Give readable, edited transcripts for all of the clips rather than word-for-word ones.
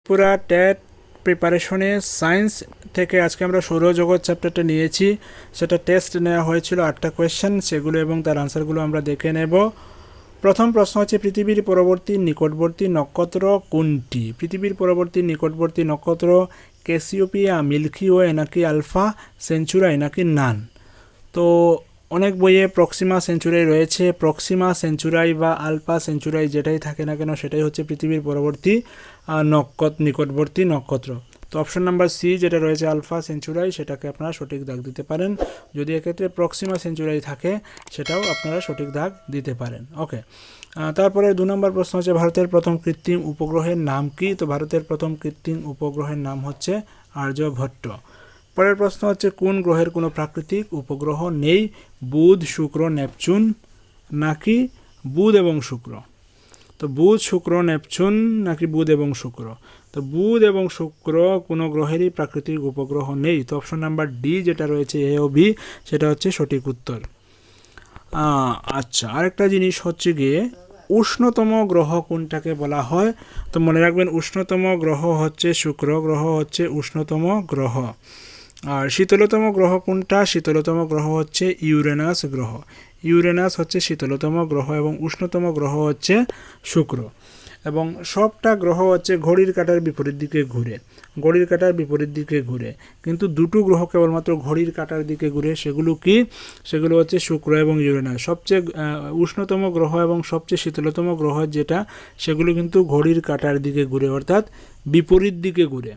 Tripura TET প্রিপারেশনে science থেকে আজকে আমরা সৌরজগৎ চ্যাপ্টারটা নিয়েছি। সেটা টেস্ট নেওয়া হয়েছিল 8টা কোয়েশ্চেন, সেগুলো এবং তার আনসারগুলো আমরা দেখে নেব। প্রথম প্রশ্ন হচ্ছে, পৃথিবীর পরবর্তী নিকটবর্তী নক্ষত্র কোনটি? পৃথিবীর পরবর্তী নিকটবর্তী নক্ষত্র ক্যাসিওপিয়া, মিল্কি ওয়ে নাকি আলফা সেঞ্চুরাই নাকি নান? তো অনেক বইয়ে প্রক্সিমা সেঞ্চুরাই রয়েছে। প্রক্সিমা সেঞ্চুরাই বা আলফা সেঞ্চুরাই যেটাই থাকে না কেন সেটাই হচ্ছে পৃথিবীর পরবর্তী নিকটবর্তী নক্ষত্র। তো অপশন নাম্বার সি যেটা রয়েছে আলফা সেঞ্চুরাই, সেটাকে আপনারা সঠিক দাগ দিতে পারেন। যদি এক্ষেত্রে প্রক্সিমা সেঞ্চুরাই থাকে সেটাও আপনারা সঠিক দাগ দিতে পারেন। ওকে, তারপরে 2 নম্বর প্রশ্ন হচ্ছে, ভারতের প্রথম কৃত্রিম উপগ্রহের নাম কি? তো ভারতের প্রথম কৃত্রিম উপগ্রহের নাম হচ্ছে আর্যভট্ট। পরের প্রশ্ন হচ্ছে, কোন গ্রহের কোনো প্রাকৃতিক উপগ্রহ নেই? বুধ, শুক্র, নেপচুন নাকি বুধ এবং শুক্র? তো বুধ, শুক্র, নেপচুন নাকি বুধ এবং শুক্র? তো বুধ এবং শুক্র কোনো গ্রহেরই প্রাকৃতিক উপগ্রহ নেই। তো অপশন নাম্বার ডি যেটা রয়েছে এ ও বি সেটা হচ্ছে সঠিক উত্তর। আচ্ছা, আরেকটা জিনিস হচ্ছে গিয়ে উষ্ণতম গ্রহ কোনটাকে বলা হয়? তো মনে রাখবেন উষ্ণতম গ্রহ হচ্ছে শুক্র গ্রহ, হচ্ছে উষ্ণতম গ্রহ। আর শীতলতম গ্রহ কোনটা? শীতলতম গ্রহ হচ্ছে ইউরেনাস গ্রহ। ইউরেনাস হচ্ছে শীতলতম গ্রহ এবং উষ্ণতম গ্রহ হচ্ছে শুক্র। এবং সবটা গ্রহ হচ্ছে ঘড়ির কাঁটার বিপরীত দিকে ঘুরে, ঘড়ির কাঁটার বিপরীত দিকে ঘুরে। কিন্তু দুটো গ্রহ কেবলমাত্র ঘড়ির কাঁটার দিকে ঘুরে, সেগুলো কি? সেগুলো হচ্ছে শুক্র এবং ইউরেনাস। সবচেয়ে উষ্ণতম গ্রহ এবং সবচেয়ে শীতলতম গ্রহ যেটা, সেগুলো কিন্তু ঘড়ির কাঁটার দিকে ঘুরে, অর্থাৎ বিপরীত দিকে ঘুরে।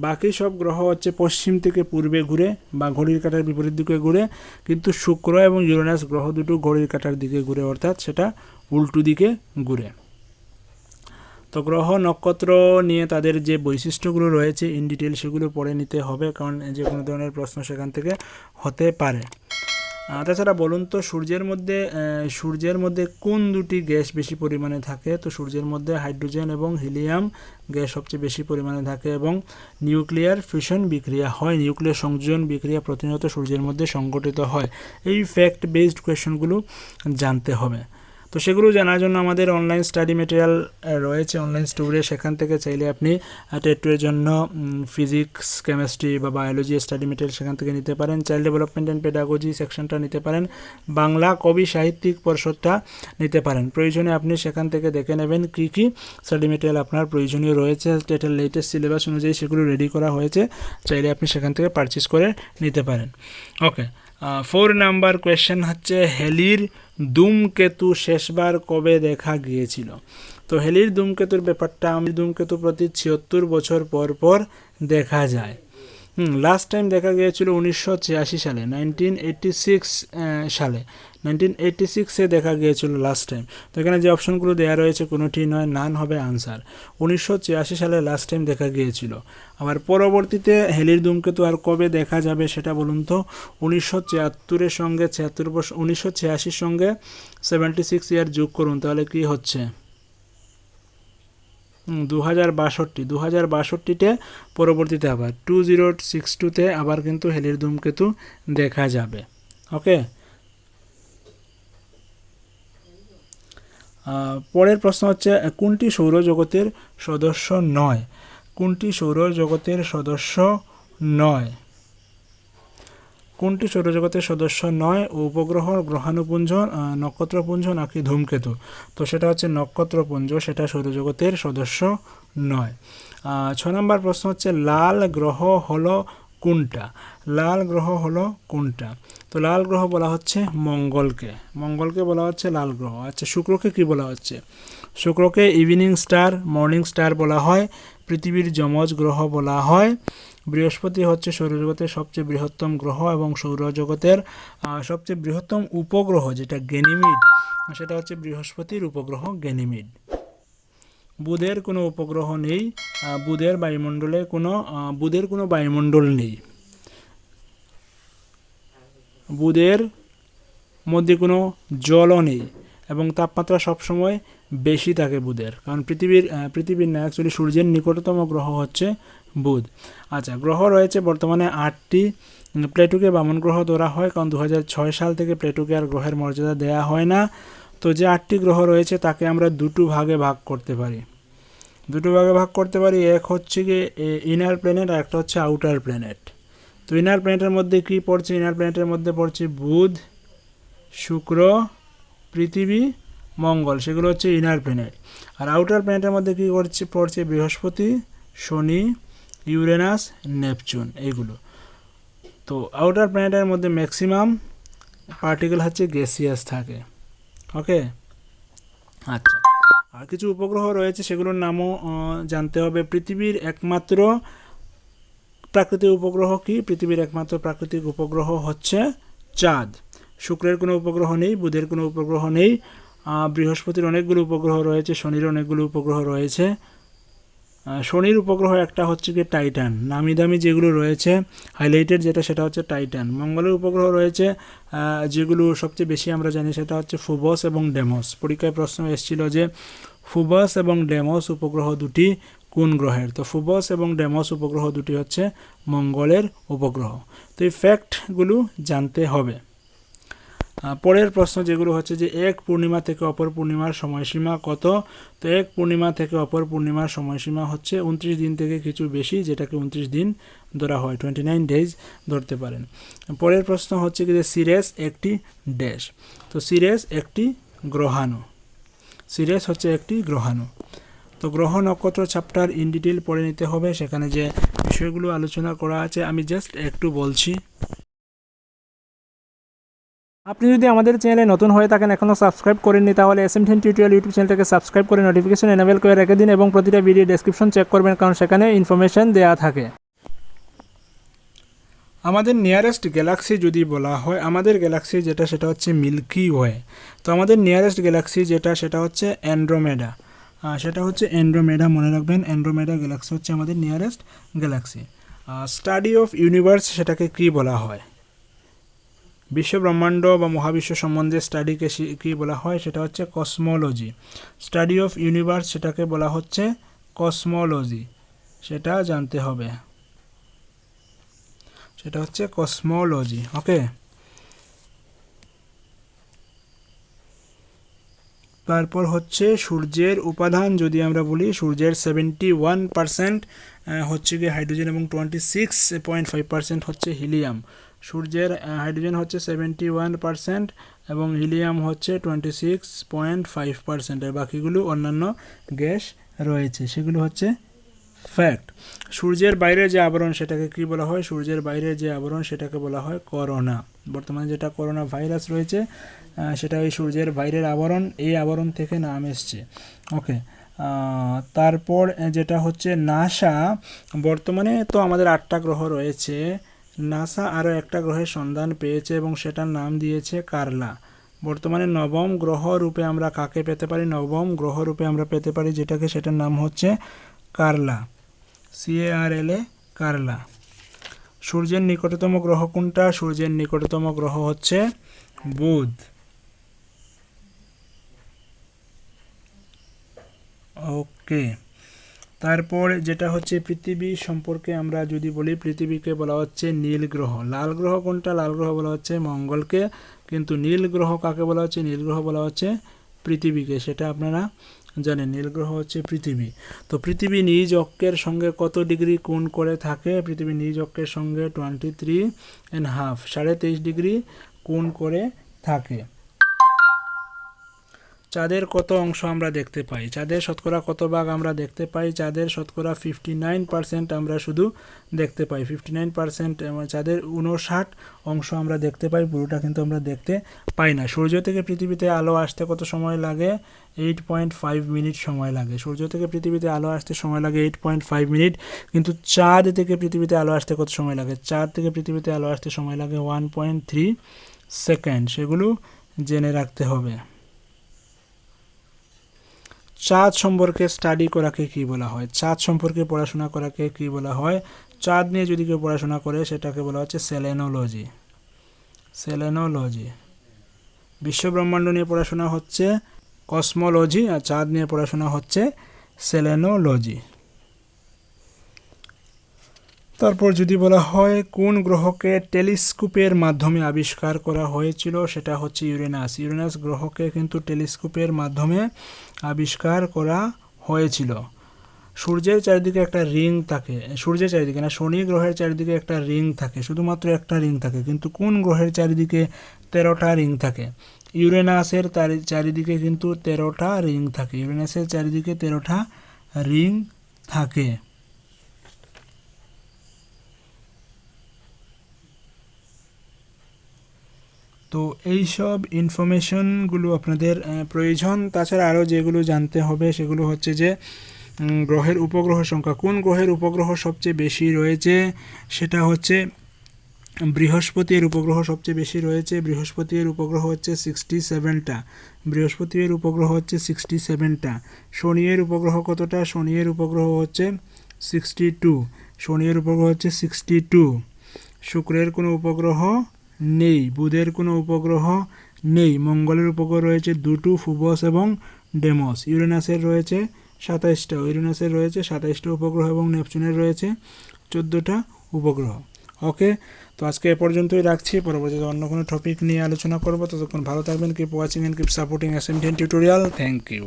বাকি সব গ্রহ হচ্ছে পশ্চিম থেকে পূর্বে ঘুরে বা ঘড়ির কাঁটার বিপরীত দিকে ঘুরে, কিন্তু শুক্র এবং ইউরেনাস গ্রহ দুটো ঘড়ির কাঁটার দিকে ঘুরে, অর্থাৎ সেটা উল্টো দিকে ঘুরে। তো গ্রহ নক্ষত্র নিয়ে তাদের যে বৈশিষ্ট্যগুলো রয়েছে ইন ডিটেল সেগুলো পড়ে নিতে হবে, কারণ যে কোনো ধরনের প্রশ্ন সেখান থেকে হতে পারে। তাছাড়া বলুন তো, সূর্যের মধ্যে কোন দুটি গ্যাস বেশি পরিমাণে থাকে? তো সূর্যের মধ্যে হাইড্রোজেন এবং হিলিয়াম গ্যাস সবচেয়ে বেশি পরিমাণে থাকে এবং নিউক্লিয়ার ফিউশন বিক্রিয়া হয়, নিউক্লিয়ার সংযোজন বিক্রিয়া প্রতিনিয়ত সূর্যের মধ্যে সংঘটিত হয়। এই ফ্যাক্ট বেসড কোয়েশনগুলো জানতে হবে। তো সেগুলো জানার জন্য আমাদের অনলাইন স্টাডি মেটেরিয়াল রয়েছে অনলাইন স্টোরে, সেখান থেকে চাইলে আপনি টেটের জন্য ফিজিক্স, কেমিস্ট্রি বা বায়োলজি স্টাডি মেটেরিয়াল সেখান থেকে নিতে পারেন। চাইল্ড ডেভেলপমেন্ট অ্যান্ড পেডাগোজি সেকশনটা নিতে পারেন, বাংলা কবি সাহিত্যিক পর্ষদটা নিতে পারেন। প্রয়োজনে আপনি সেখান থেকে দেখে নেবেন কী কী স্টাডি মেটেরিয়াল আপনার প্রয়োজনীয় রয়েছে। টেটের লেটেস্ট সিলেবাস অনুযায়ী সেগুলো রেডি করা হয়েছে, চাইলে আপনি সেখান থেকে পারচেস করে নিতে পারেন। ওকে, 4 নাম্বার কোয়েশ্চেন হচ্ছে, হেলির ধূমকেতু শেষবার কবে দেখা গিয়েছিল? তো হেলির ধূমকেতুর ব্যাপারটা, ধূমকেতু প্রতি 76 বছর পর পর দেখা যায়। লাস্ট টাইম দেখা গিয়েছিল 1986 সালে, 1986 সালে, 1986-এ দেখা গিয়েছিল লাস্ট টাইম। তো এখানে যে অপশনগুলো দেওয়া রয়েছে কোনোটি নয়, নান হবে আনসার। 1986 সালে লাস্ট টাইম দেখা গিয়েছিল। আবার পরবর্তীতে হেলির ধূমকেতু আর কবে দেখা যাবে সেটা বলুন তো। 1973-এর সঙ্গে 76 বছর, 1986-র সঙ্গে 76 ইয়ার যোগ করুন, তাহলে কি হচ্ছে? 2062-তে পরবর্তীতে আবার 2062-তে আবার কিন্তু হেলির ধূমকেতু দেখা যাবে। ওকে, পরের প্রশ্ন হচ্ছে, কোনটি সৌরজগতের সদস্য নয়? কোনটি সৌরজগতের সদস্য নয়? কোনটি সৌরজগতের সদস্য নয়? উপগ্রহ, গ্রহাণুপুঞ্জ, নক্ষত্রপুঞ্জ নাকি ধূমকেতু? তো সেটা হচ্ছে নক্ষত্রপুঞ্জ, সেটা সৌরজগতের সদস্য নয়। 6 নম্বর প্রশ্ন হচ্ছে, লাল গ্রহ হলো কোনটা? লাল গ্রহ হলো কোনটা? তো লাল গ্রহ বলা হচ্ছে মঙ্গলকে, মঙ্গলকে বলা হচ্ছে লাল গ্রহ। আচ্ছা, শুক্রকে কি বলা হচ্ছে? শুক্রকে ইভিনিং স্টার, মর্নিং স্টার বলা হয়। পৃথিবীর যমজ গ্রহ বলা হয়। বৃহস্পতি হচ্ছে সৌরজগতের সবচেয়ে বৃহত্তম গ্রহ এবং সৌরজগতের সবচেয়ে বৃহত্তম উপগ্রহ যেটা গেনিমিড, সেটা হচ্ছে বৃহস্পতির উপগ্রহ গেনিমিড। বুধের কোনো উপগ্রহ নেই, বুধের কোনো বায়ুমণ্ডল নেই, বুধের মধ্যে কোনো জলও নেই এবং তাপমাত্রা সবসময় বেশি থাকে বুধের, কারণ পৃথিবীর না, অ্যাকচুয়ালি সূর্যের নিকটতম গ্রহ হচ্ছে বুধ। আচ্ছা, গ্রহ রয়েছে বর্তমানে 8টি। প্লেটোকে বামন গ্রহ ধরা হয়, কারণ 2006 সাল থেকে প্লেটোকে আর গ্রহের মর্যাদা দেয়া হয় না। তো যে 8টি গ্রহ রয়েছে তাকে আমরা দুটো ভাগে ভাগ করতে পারি। দুটো ভাগে ভাগ করতে পারি, এক হচ্ছে কি ইনার প্ল্যানেট আর একটা হচ্ছে আউটার প্ল্যানেট। তো ইনার প্ল্যানেটের মধ্যে কি পড়ছে? ইনার প্ল্যানেটের মধ্যে পড়ছে বুধ, শুক্র, পৃথিবী, মঙ্গল, সেগুলো হচ্ছে ইনার প্ল্যানেট। আর আউটার প্ল্যানেটের মধ্যে কী পড়ছে? বৃহস্পতি, শনি, ইউরেনাস, নেপচুন, এইগুলো। তো আউটার প্ল্যানেটের মধ্যে ম্যাক্সিমাম পার্টিকেল হচ্ছে গ্যাসিয়াস থাকে। ওকে, আচ্ছা। আর কিছু উপগ্রহ রয়েছে, সেগুলোর নামও জানতে হবে। পৃথিবীর একমাত্র প্রাকৃতিক উপগ্রহ কি? পৃথিবীর একমাত্র প্রাকৃতিক উপগ্রহ হচ্ছে চাঁদ। শুক্রের কোনো উপগ্রহ নেই, বুধের কোনো উপগ্রহ নেই, বৃহস্পতির অনেকগুলো উপগ্রহ রয়েছে, শনির অনেকগুলো উপগ্রহ রয়েছে। শনির উপগ্রহ একটা হচ্ছে কি টাইটান, নামি দামি যেগুলো রয়েছে হাইলাইটেড যেটা, সেটা হচ্ছে টাইটান। মঙ্গলের উপগ্রহ রয়েছে যেগুলো সবচেয়ে বেশি আমরা জানি, সেটা হচ্ছে ফুবস এবং ডেমস। পরীক্ষায় প্রশ্ন এসেছিল যে ফুবস এবং ডেমস উপগ্রহ দুটি কোন গ্রহের? তো ফুবস এবং ডেমস উপগ্রহ দুটি হচ্ছে মঙ্গলের উপগ্রহ। তো এই ফ্যাক্টগুলো জানতে হবে। পরের প্রশ্ন যেগুলো হচ্ছে যে এক পূর্ণিমা থেকে অপর পূর্ণিমার সময়সীমা কত? তো এক পূর্ণিমা থেকে অপর পূর্ণিমার সময়সীমা হচ্ছে 29 দিন থেকে কিছু বেশি, যেটাকে 29 দিন ধরা হয়, 29 ডেজ ধরতে পারেন। পরের প্রশ্ন হচ্ছে কি যে সিরিয়াস একটি ড্যাশ। তো সিরিয়াস একটি গ্রহাণু, সিরিয়াস হচ্ছে একটি গ্রহাণু। তো গ্রহ নক্ষত্র চ্যাপ্টার ইন ডিটেল পড়ে নিতে হবে, সেখানে যে বিষয়গুলো আলোচনা করা আছে আমি জাস্ট একটু বলছি। আপনি যদি আমাদের চ্যানেলে নতুন হয়ে থাকেন, এখনও সাবস্ক্রাইব করেননি, তাহলে SMDN টিউটোরিয়াল ইউটিউব চ্যানেলটাকে সাবস্ক্রাইব করে নোটিফিকেশন এনেবল করে রেখে দিন এবং প্রতিটা ভিডিও ডেসক্রিপশন চেক করবেন, কারণ সেখানে ইনফরমেশন দেওয়া থাকে। আমাদের নিয়ারেস্ট গ্যালাক্সি যদি বলা হয়, আমাদের গ্যালাক্সি যেটা সেটা হচ্ছে মিল্কি ওয়ে। তো আমাদের নিয়ারেস্ট গ্যালাক্সি যেটা সেটা হচ্ছে অ্যান্ড্রোমেডা, সেটা হচ্ছে অ্যান্ড্রোমেডা, মনে রাখবেন অ্যান্ড্রোমেডা গ্যালাক্সি হচ্ছে আমাদের nearest Galaxy. Study of universe সেটাকে কী বলা হয়? বিশ্ব ব্রহ্মাণ্ড বা মহাবিশ্ব সম্বন্ধে স্টাডিকে কী বলা হয়? সেটা হচ্ছে কসমোলজি। স্টাডি অফ ইউনিভার্স সেটাকে বলা হচ্ছে কসমোলজি, সেটা জানতে হবে, সেটা হচ্ছে কসমোলজি। ওকে, তারপর হচ্ছে সূর্যের উপাদান যদি আমরা বলি, সূর্যের 71% হচ্ছে গিয়ে হাইড্রোজেন এবং 26.5% হচ্ছে হিলিয়াম। সূর্যের হাইড্রোজেন হচ্ছে 71% এবং হিলিয়াম হচ্ছে 26.5%, এর বাকিগুলো অন্যান্য গ্যাস রয়েছে, সেগুলো হচ্ছে ফ্যাক্ট। সূর্যের বাইরে যে আবরণ সেটাকে কী বলা হয়? সূর্যের বাইরে যে আবরণ সেটাকে বলা হয় করোনা। বর্তমানে যেটা করোনা ভাইরাস রয়েছে সেটা ওই সূর্যের বাইরের আবরণ, এই আবরণ থেকে নাম এসছে। ওকে, তারপর যেটা হচ্ছে নাসা, বর্তমানে তো আমাদের 8টা গ্রহ রয়েছে, নাসা আরও একটা গ্রহের সন্ধান পেয়েছে এবং সেটার নাম দিয়েছে কার্লা। বর্তমানে নবম গ্রহ রূপে আমরা কাকে পেতে পারি? নবম গ্রহ রূপে আমরা পেতে পারি যেটাকে, সেটার নাম হচ্ছে কার্লা, CARLA, কার্লা। সূর্যের নিকটতম গ্রহ কোনটা? সূর্যের নিকটতম গ্রহ হচ্ছে বুধ। ওকে, তারপর যেটা হচ্ছে পৃথিবী সম্পর্কে আমরা যদি বলি, পৃথিবীকে বলা হচ্ছে নীল গ্রহ। লাল গ্রহ কোনটা? লাল গ্রহ বলা হচ্ছে মঙ্গলকে, কিন্তু নীল গ্রহ কাকে বলা হচ্ছে? নীল গ্রহ বলা হচ্ছে পৃথিবীকে, সেটা আপনারা জানেন, নীল গ্রহ হচ্ছে পৃথিবী। তো পৃথিবী নিজ অক্ষের সঙ্গে কত ডিগ্রি কোণ করে থাকে? পৃথিবী নিজ অক্ষের সঙ্গে 23.5, 23.5 ডিগ্রি কোণ করে থাকে। চাঁদের কত অংশ আমরা দেখতে পাই? চাঁদের শতকরা কত ভাগ আমরা দেখতে পাই? চাঁদের শতকরা 59% আমরা শুধু দেখতে পাই, 59%। চাঁদের 59 অংশ আমরা দেখতে পাই, পুরোটা কিন্তু আমরা দেখতে পাই না। সূর্য থেকে পৃথিবীতে আলো আসতে কত সময় লাগে? 8.5 মিনিট সময় লাগে। সূর্য থেকে পৃথিবীতে আলো আসতে সময় লাগে 8.5 মিনিট, কিন্তু চাঁদ থেকে পৃথিবীতে আলো আসতে কত সময় লাগে? চাঁদ থেকে পৃথিবীতে আলো আসতে সময় লাগে 1.3 সেকেন্ড, সেগুলো জেনে রাখতে হবে। চাঁদ সম্পর্কে স্টাডি করাকে কি বলা হয়? চাঁদ সম্পর্কে পড়াশোনা করাকে কি বলা হয়? চাঁদ নিয়ে যদি কেউ পড়াশোনা করে সেটাকে বলা হচ্ছে সেলেনোলজি, সেলেনোলজি। বিশ্ব ব্রহ্মাণ্ড নিয়ে পড়াশোনা হচ্ছে কসমোলজি, আর চাঁদ নিয়ে পড়াশোনা হচ্ছে সেলেনোলজি। তারপর যদি বলা হয় কোন গ্রহকে টেলিস্কোপের মাধ্যমে আবিষ্কার করা হয়েছিল, সেটা হচ্ছে ইউরেনাস। ইউরেনাস গ্রহকে কিন্তু টেলিস্কোপের মাধ্যমে আবিষ্কার করা হয়েছিল। সূর্যের চারিদিকে একটা রিং থাকে, সূর্যের চারিদিকে না, শনি গ্রহের চারিদিকে একটা রিং থাকে, শুধুমাত্র একটা রিং থাকে, কিন্তু কোন গ্রহের চারিদিকে 13টা রিং থাকে? ইউরেনাসের চারিদিকে কিন্তু 13টা রিং থাকে, ইউরেনাসের চারিদিকে 13টা রিং থাকে। তো এই সব ইনফরমেশনগুলো আপনাদের প্রয়োজন। তাছাড়া আরও যেগুলো জানতে হবে সেগুলো হচ্ছে যে গ্রহের উপগ্রহ সংখ্যা, কোন গ্রহের উপগ্রহ সবচেয়ে বেশি রয়েছে, সেটা হচ্ছে বৃহস্পতির উপগ্রহ সবচেয়ে বেশি রয়েছে। বৃহস্পতির উপগ্রহ হচ্ছে 67টা, বৃহস্পতির উপগ্রহ হচ্ছে 67টা। শনির উপগ্রহ কতটা? শনির উপগ্রহ হচ্ছে 62, শনির উপগ্রহ হচ্ছে 62। শুক্রের কোনো উপগ্রহ নেই, বুধের কোনো উপগ্রহ নেই, মঙ্গলের উপগ্রহ রয়েছে 2টো, ফুবস এবং ডেমস। ইউরেনাসের রয়েছে 27টা, ইউরেনাসের রয়েছে 27টা উপগ্রহ এবং নেপচুনের রয়েছে 14টা উপগ্রহ। ওকে, তো আজকে এ পর্যন্তই রাখছি, পরবর্তীতে অন্য কোনো টপিক নিয়ে আলোচনা করব। ততক্ষণ ভালো থাকবেন, keep watching and keep supporting SMDN tutorial. Thank you.